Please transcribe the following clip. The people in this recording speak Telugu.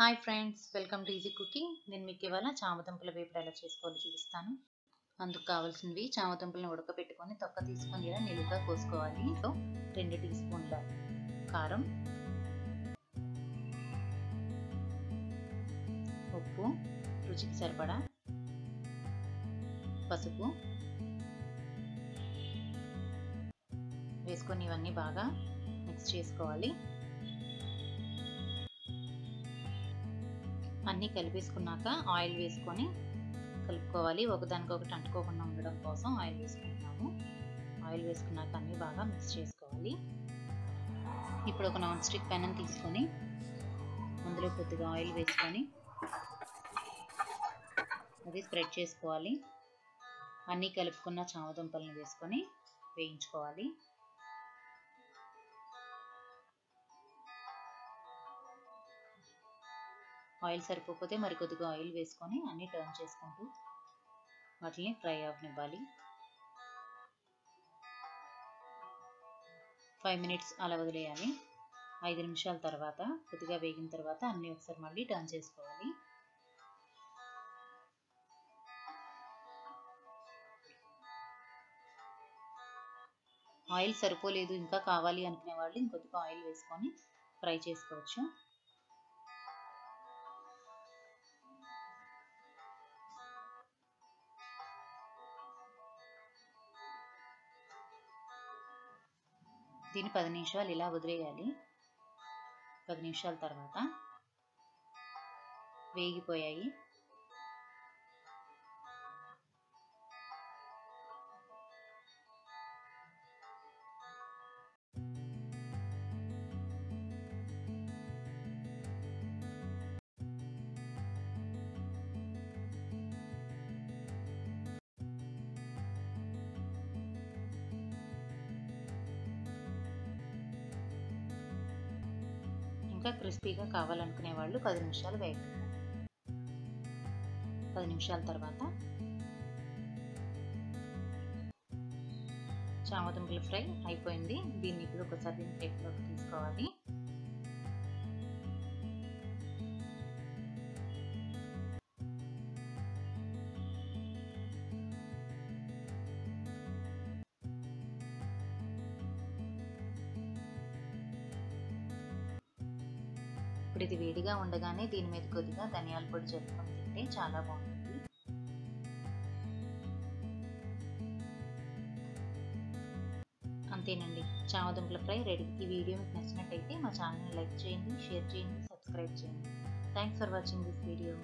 Hi friends, welcome to easy cooking. నేను మీకు ఇవాళ చామదుంపల వేపుడు ఎలా చేసుకోవాలో చూపిస్తాను. అందుకు కావాల్సినవి చామదుంపలను ఉడకబెట్టుకొని తొక్క తీసుకొని ఇలా నిలువుగా కోసుకోవాలి. 2 టీ స్పూన్ల కారం, ఉప్పు, రుచికి సరిపడా, పసుపు వేసుకొని ఇవన్నీ బాగా మిక్స్ చేసుకోవాలి. అన్నీ కలిపేసుకున్నాక ఆయిల్ వేసుకొని కలుపుకోవాలి. ఒకదానికొకటి అంటుకోకుండా ఉండడం కోసం ఆయిల్ వేసుకుంటున్నాము. ఆయిల్ వేసుకున్నాక అన్నీ బాగా మిక్స్ చేసుకోవాలి. ఇప్పుడు ఒక నాన్ స్టిక్ పెనం తీసుకొని అందులో కొద్దిగా ఆయిల్ వేసుకొని అది స్ప్రెడ్ చేసుకోవాలి. అన్నీ కలుపుకున్న చామదుంపలను వేసుకొని వేయించుకోవాలి. ఆయిల్ సరిపోతే మరి కొద్దిగా ఆయిల్ వేసుకొని అన్నీ టర్న్ చేసుకుంటూ వాటిని ఫ్రై అవ్వనివ్వాలి. 5 మినిట్స్ అలా వదిలేయాలి. 5 నిమిషాల తర్వాత కొద్దిగా వేగిన తర్వాత అన్నీ ఒకసారి మళ్ళీ టర్న్ చేసుకోవాలి. ఆయిల్ సరిపోలేదు ఇంకా కావాలి అనుకునే వాళ్ళు ఇంకొద్దిగా ఆయిల్ వేసుకొని ఫ్రై చేసుకోవచ్చు. దీన్ని 10 నిమిషాలు ఇలా వదిలేయాలి. 10 నిమిషాల తర్వాత వేగిపోయాయి. ఇంకా క్రిస్పీగా కావాలనుకునే వాళ్ళు 10 నిమిషాలు వేయాలి. 10 నిమిషాల తర్వాత చామదుంపల ఫ్రై అయిపోయింది. దీన్ని ఇప్పుడు ఒకసారి ప్లేట్లోకి తీసుకోవాలి. ఇప్పుడు ఇది వేడిగా ఉండగానే దీని మీద కొద్దిగా ధనియాల పొడి జల్లుకొని తింటే చాలా బాగుంటుంది. అంతేనండి, చామదుంపల ఫ్రై రెడీ. ఈ వీడియో మీకు నచ్చినట్టయితే మా ఛానల్ని లైక్ చేయండి, షేర్ చేయండి, సబ్స్క్రైబ్ చేయండి. Thanks for watching this video.